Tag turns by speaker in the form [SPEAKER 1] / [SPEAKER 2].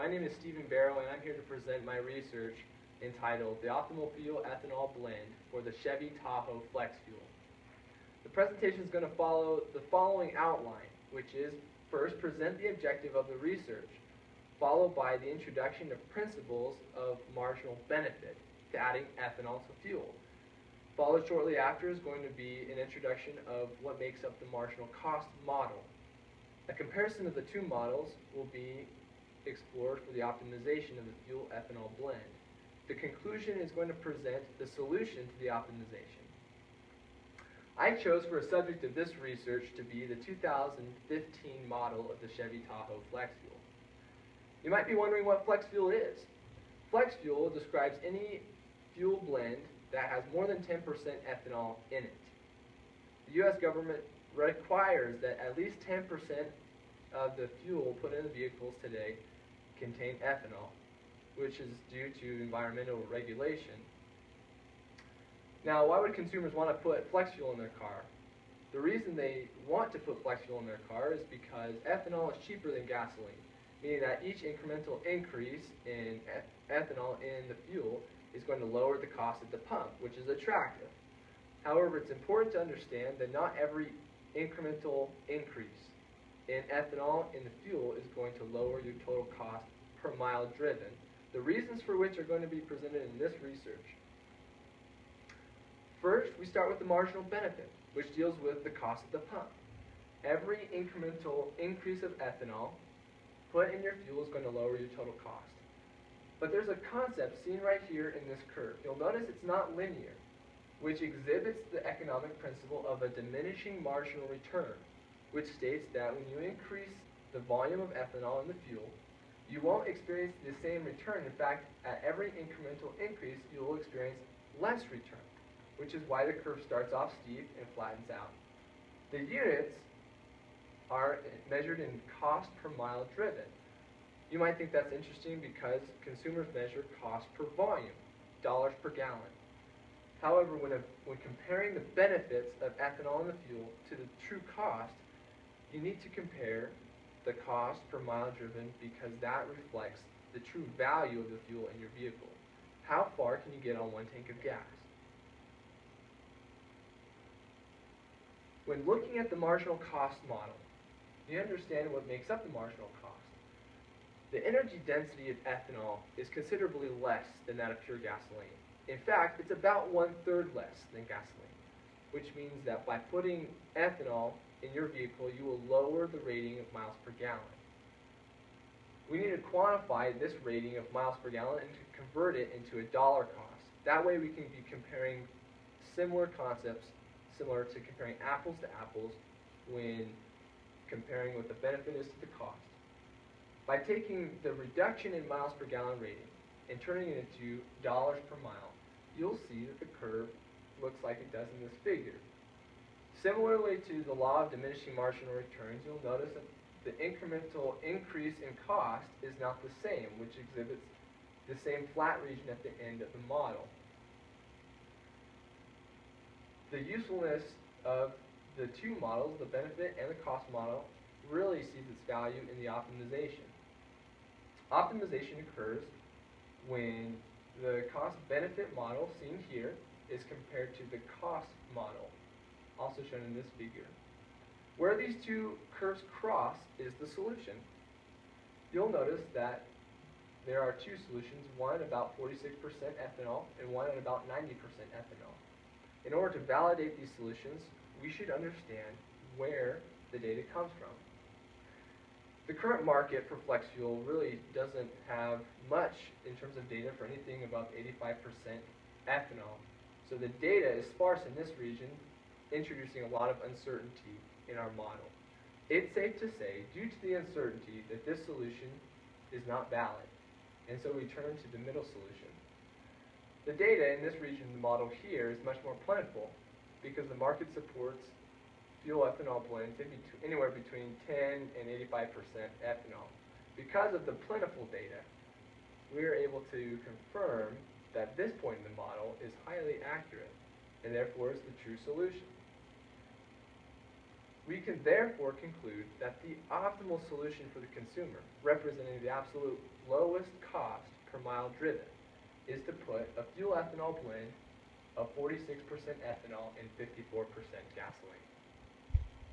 [SPEAKER 1] name is Stephen Barrow, and I'm here to present my research entitled The Optimal Fuel Ethanol Blend for the Chevy Tahoe FlexFuel. The presentation is going to follow the following outline, which is first present the objective of the research, followed by the introduction of principles of marginal benefit to adding ethanol to fuel. Followed shortly after is going to be an introduction of what makes up the marginal cost model. A comparison of the two models will be explored for the optimization of the fuel ethanol blend. The conclusion is going to present the solution to the optimization. I chose for a subject of this research to be the 2015 model of the Chevy Tahoe FlexFuel. You might be wondering what FlexFuel is. FlexFuel describes any fuel blend that has more than 10% ethanol in it. The U.S. government requires that at least 10% of the fuel put in the vehicles today contain ethanol, which is due to environmental regulation. Now, why would consumers want to put FlexFuel in their car? The reason they want to put FlexFuel in their car is because ethanol is cheaper than gasoline, meaning that each incremental increase in ethanol in the fuel is going to lower the cost at the pump, which is attractive. However, it's important to understand that not every incremental increase in ethanol in the fuel is going to lower your total cost per mile driven, the reasons for which are going to be presented in this research. First, we start with the marginal benefit, which deals with the cost at the pump. Every incremental increase of ethanol put in your fuel is going to lower your total cost. But there's a concept seen right here in this curve. You'll notice it's not linear, which exhibits the economic principle of a diminishing marginal return, which states that when you increase the volume of ethanol in the fuel, you won't experience the same return. In fact, at every incremental increase, you will experience less return, which is why the curve starts off steep and flattens out. The units are measured in cost per mile driven. You might think that's interesting because consumers measure cost per volume, dollars per gallon. However, when comparing the benefits of ethanol in the fuel to the true cost, you need to compare the cost per mile driven because that reflects the true value of the fuel in your vehicle. How far can you get on one tank of gas? When looking at the marginal cost model, you understand what makes up the marginal cost. The energy density of ethanol is considerably less than that of pure gasoline. In fact, it's about 1/3 less than gasoline, which means that by putting ethanol in your vehicle, you will lower the rating of miles per gallon. We need to quantify this rating of miles per gallon and to convert it into a dollar cost. That way we can be comparing similar concepts, similar to comparing apples to apples when comparing what the benefit is to the cost. By taking the reduction in miles per gallon rating and turning it into dollars per mile, you'll see that the curve looks like it does in this figure. Similarly to the law of diminishing marginal returns, you'll notice that the incremental increase in cost is not the same, which exhibits the same flat region at the end of the model. The usefulness of the two models, the benefit and the cost model, really sees its value in the optimization. Optimization occurs when the cost-benefit model seen here is compared to the cost model, also shown in this figure. Where these two curves cross is the solution. You'll notice that there are two solutions, one about 46% ethanol and one at about 90% ethanol. In order to validate these solutions, we should understand where the data comes from. The current market for FlexFuel really doesn't have much in terms of data for anything above 85% ethanol. So the data is sparse in this region, introducing a lot of uncertainty in our model. It's safe to say, due to the uncertainty, that this solution is not valid, and so we turn to the middle solution. The data in this region of the model here is much more plentiful because the market supports fuel ethanol blends anywhere between 10 and 85% ethanol. Because of the plentiful data, we are able to confirm that this point in the model is highly accurate and therefore is the true solution. We can therefore conclude that the optimal solution for the consumer, representing the absolute lowest cost per mile driven is to put a fuel ethanol blend of 46% ethanol and 54% gasoline.